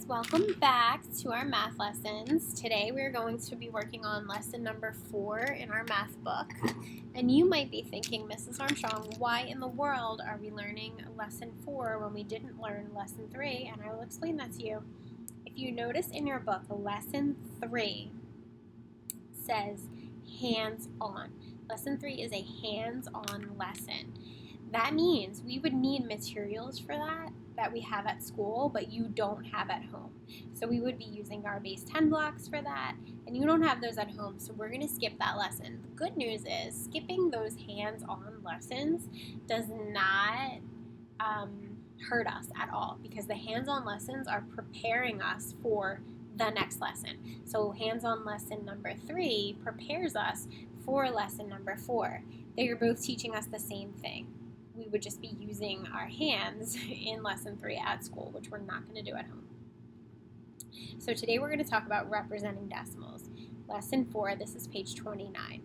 welcome back to our math lessons. Today we're going to be working on lesson number 4 in our math book. And you might be thinking, Mrs. Armstrong, why in the world are we learning lesson 4 when we didn't learn lesson 3? And I will explain that to you. If you notice in your book, lesson 3 says hands-on. Lesson 3 is a hands-on lesson. That means we would need materials for that we have at school, but you don't have at home. So we would be using our base 10 blocks for that, and you don't have those at home, so we're going to skip that lesson. The good news is skipping those hands-on lessons does not hurt us at all, because the hands-on lessons are preparing us for the next lesson. So hands-on lesson number 3 prepares us for lesson number 4. They are both teaching us the same thing. We would just be using our hands in lesson 3 at school, which we're not going to do at home. So today we're going to talk about representing decimals. Lesson 4, this is page 29.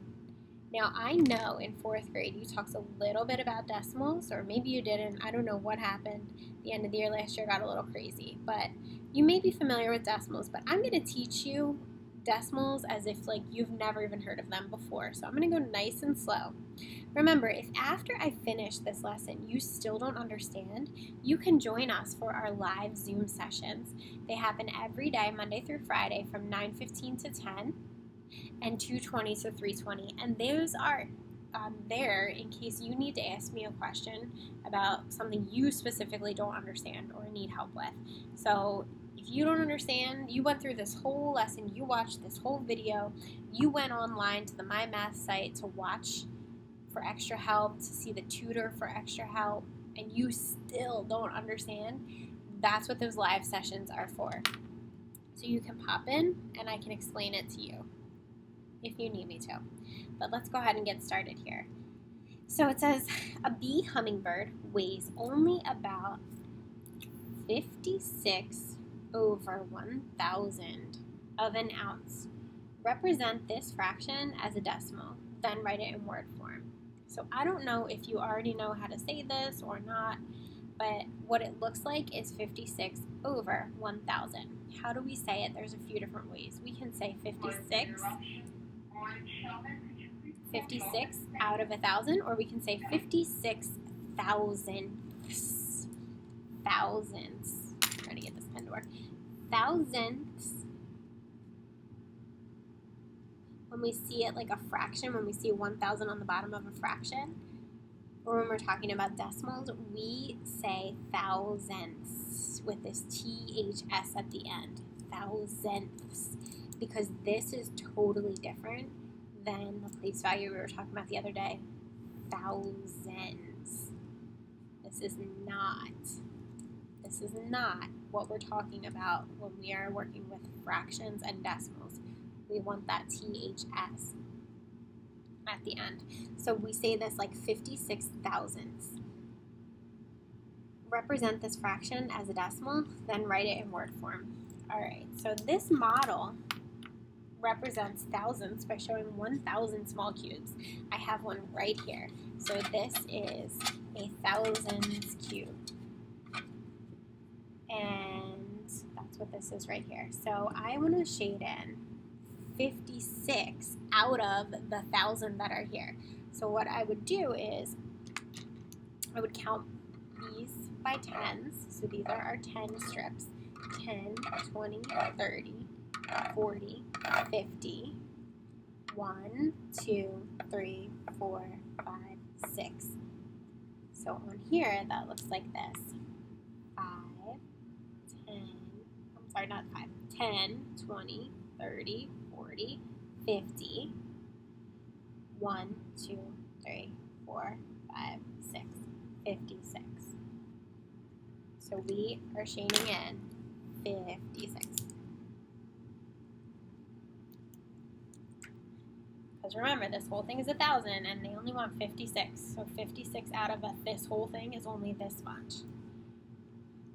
Now I know in 4th grade you talked a little bit about decimals, or maybe you didn't. I don't know what happened. The end of the year last year got a little crazy, but you may be familiar with decimals, but I'm going to teach you decimals as if like you've never even heard of them before. So I'm going to go nice and slow. Remember, if after I finish this lesson you still don't understand, you can join us for our live Zoom sessions. They happen every day, Monday through Friday, from 9:15 to 10 and 2:20 to 3:20. And those are there in case you need to ask me a question about something you specifically don't understand or need help with. So if you don't understand, you went through this whole lesson, you watched this whole video, you went online to the My Math site to watch for extra help, to see the tutor for extra help, and you still don't understand, that's what those live sessions are for. So you can pop in and I can explain it to you if you need me to. But let's go ahead and get started here. So it says a bee hummingbird weighs only about 56 over 1,000 of an ounce. Represent this fraction as a decimal, then write it in word form. So I don't know if you already know how to say this or not, but what it looks like is 56 over 1,000. How do we say it? There's a few different ways. We can say 56 out of 1,000, or we can say 56 thousandths. Thousandths. I'm trying to get this pen to work. Thousandths. When we see it like a fraction, when we see 1,000 on the bottom of a fraction, or when we're talking about decimals, we say thousandths with this THS at the end. Thousandths. Because this is totally different than the place value we were talking about the other day. Thousands. This is not what we're talking about when we are working with fractions and decimals. We want that THS at the end. So we say this like 56 thousandths. Represent this fraction as a decimal, then write it in word form. All right, so this model represents thousands by showing 1,000 small cubes. I have one right here. So this is a thousands cube. And that's what this is right here. So I want to shade in 56 out of the 1,000 that are here. So what I would do is I would count these by tens. So these are our 10 strips. 10, 20, 30, 40, 50, 1, 2, 3, 4, 5, 6. So on here, that looks like this. 5, 10, I'm sorry, not 5, 10, 20, 30, 40, 50, 1, 2, 3, 4, 5, 6, 56. So we are shading in 56. Because remember, this whole thing is 1,000 and they only want 56. So 56 out of this whole thing is only this much.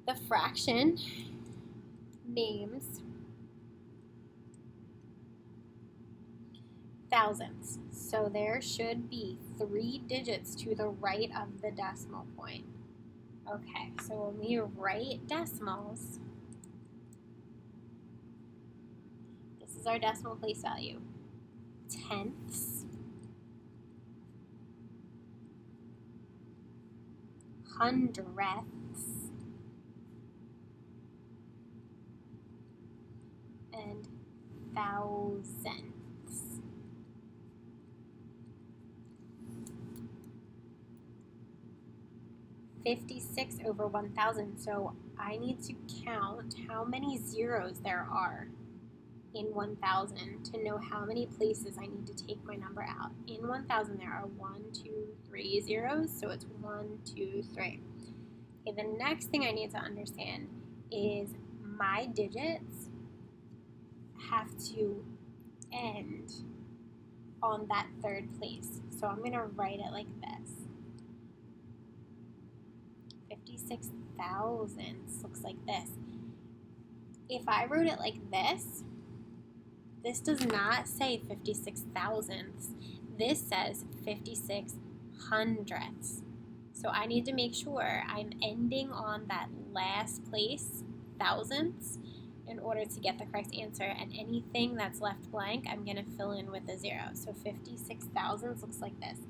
The fraction names thousandths. So there should be 3 digits to the right of the decimal point. Okay, so when we write decimals, is our decimal place value. Tenths, hundredths, and thousandths. $56 over 1,000. So I need to count how many zeros there are in 1,000 to know how many places I need to take my number out. In 1,000 there are 1, 2, 3 zeros, so it's 1, 2, 3. Okay, the next thing I need to understand is my digits have to end on that third place. So I'm going to write it like this. 56 thousandths looks like this. If I wrote it like this does not say 56 thousandths. This says 56 hundredths. So I need to make sure I'm ending on that last place, thousandths, in order to get the correct answer. And anything that's left blank, I'm going to fill in with a 0. So 56 thousandths looks like this.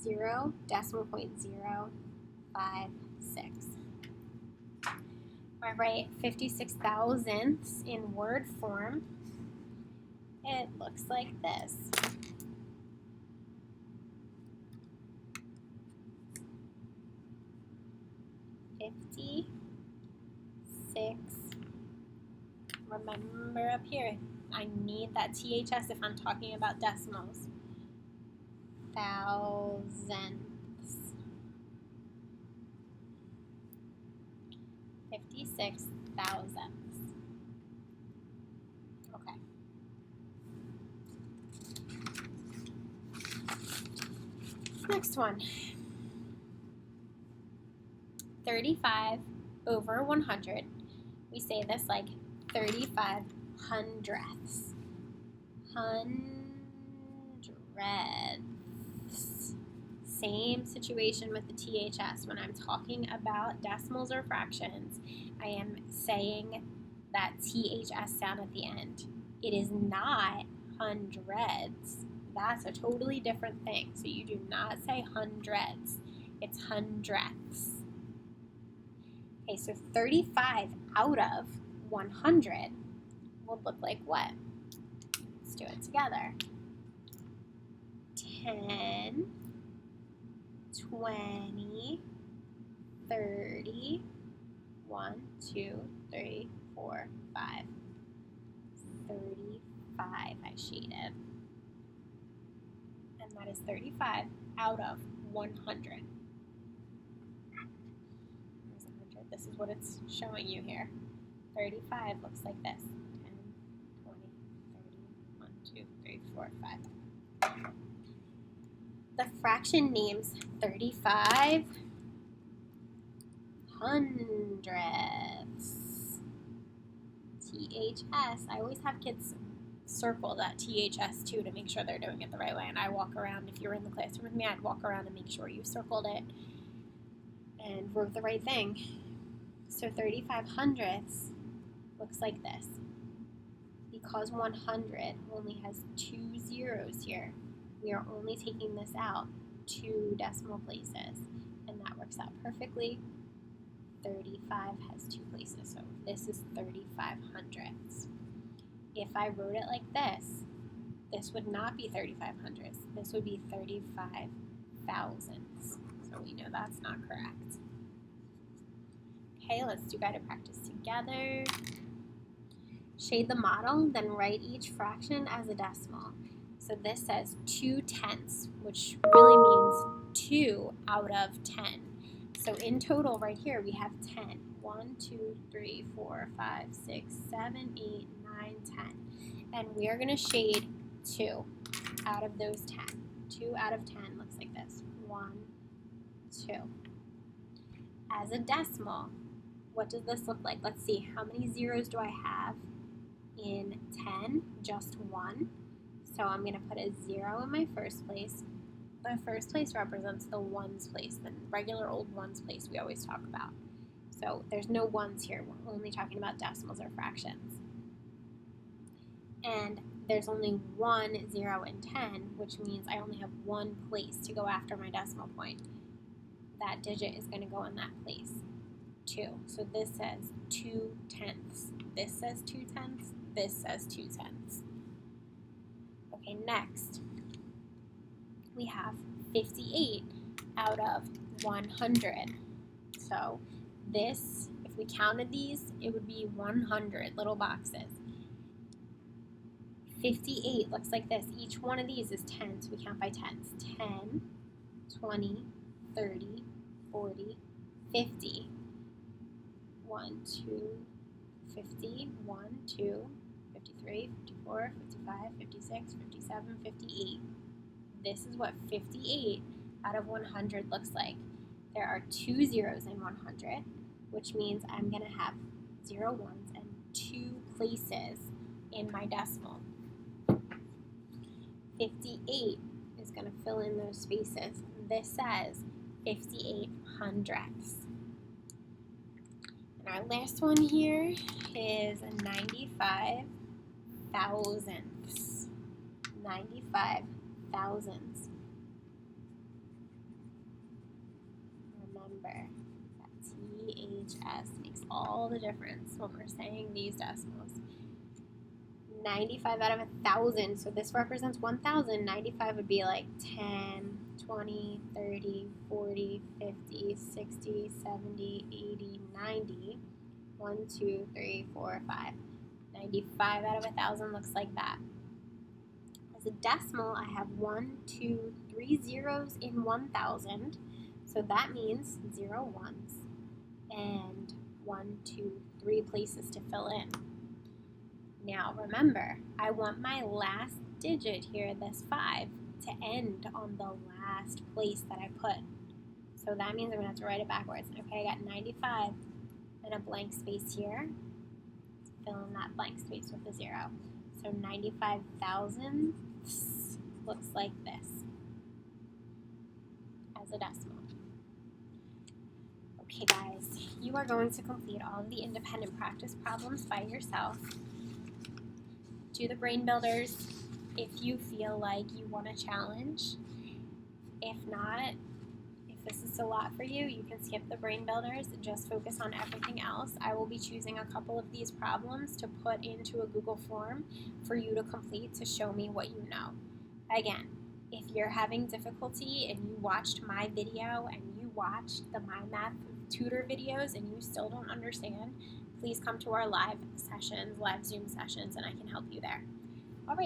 0, decimal point 0, 5, 6. I write 56 thousandths in word form. It looks like this. 56. Remember up here, I need that THS if I'm talking about decimals. Thousandths. 56 thousandths. Okay. Next one. 35 over 100. We say this like 35 hundredths. Hundredths. Same situation with the THS. When I'm talking about decimals or fractions, I am saying that THS sound at the end. It is not hundreds. That's a totally different thing. So you do not say hundreds. It's hundredths. Okay, so 35 out of 100 would look like what? Let's do it together. 10, 20, 30, 1, 2, 3, 4, 5, 35 I shaded. And that is 35 out of 100. This is what it's showing you here. 35 looks like this. 10, 20, 30, 1, 2, 3, 4, 5. The fraction names 35 hundredths. THS. I always have kids circle that THS too to make sure they're doing it the right way. And I walk around, if you were in the classroom with me, I'd walk around and make sure you circled it and wrote the right thing. So 35 hundredths looks like this. Because 100 only has 2 zeros here, we are only taking this out 2 decimal places. And that works out perfectly. 35 has 2 places, so this is 35 hundredths. If I wrote it like this would not be 35 hundredths. This would be 35 thousandths. So we know that's not correct. Okay, let's do guided practice together. Shade the model, then write each fraction as a decimal. So this says 2 tenths, which really means 2 out of 10. So in total, right here, we have 10. 1, 2, 3, 4, 5, 6, 7, 8, 9, 10. And we are going to shade 2 out of those 10. 2 out of 10 looks like this. 1, 2. As a decimal, what does this look like? Let's see. How many zeros do I have in 10? Just 1. So I'm going to put a 0 in my first place. The first place represents the ones place, the regular old ones place we always talk about. So there's no ones here. We're only talking about decimals or fractions. And there's only 1, 0, and 10, which means I only have one place to go after my decimal point. That digit is going to go in that place, 2. So this says 2/10. This says 2/10. This says 2/10. Okay, next we have 58 out of 100. So this, if we counted these, it would be 100 little boxes. 58 looks like this. Each one of these is 10, so we count by tens. 10, 20, 30, 40, 50. 1, 2, 50, 1, 2, 53, 54, 55, 56, 57, 58. This is what 58 out of 100 looks like. There are 2 zeros in 100, which means I'm going to have 0 ones and 2 places in my decimal. 58 is going to fill in those spaces. This says 58 hundredths. And our last one here is 95 thousandths. 95 thousandths. Remember that THS makes all the difference when we're saying these decimals. 95 out of 1,000, so this represents 1,000. 95 would be like 10, 20, 30, 40, 50, 60, 70, 80, 90. 1, 2, 3, 4, 5. 95 out of 1,000 looks like that. As a decimal, I have 1, 2, 3 zeros in 1,000. So that means 0 ones and 1, 2, 3 places to fill in. Now remember, I want my last digit here, this 5, to end on the last place that I put. So that means I'm going to have to write it backwards. Okay, I got 95 and a blank space here. Fill in that blank space with a 0. So 95 thousandths looks like this as a decimal. Okay guys, you are going to complete all of the independent practice problems by yourself. Do the brain builders if you feel like you want a challenge. If not, if this is a lot for you, you can skip the brain builders and just focus on everything else. I will be choosing a couple of these problems to put into a Google form for you to complete to show me what you know. Again, if you're having difficulty and you watched my video and you watched the My Math tutor videos and you still don't understand, please come to our live sessions, live Zoom sessions, and I can help you there.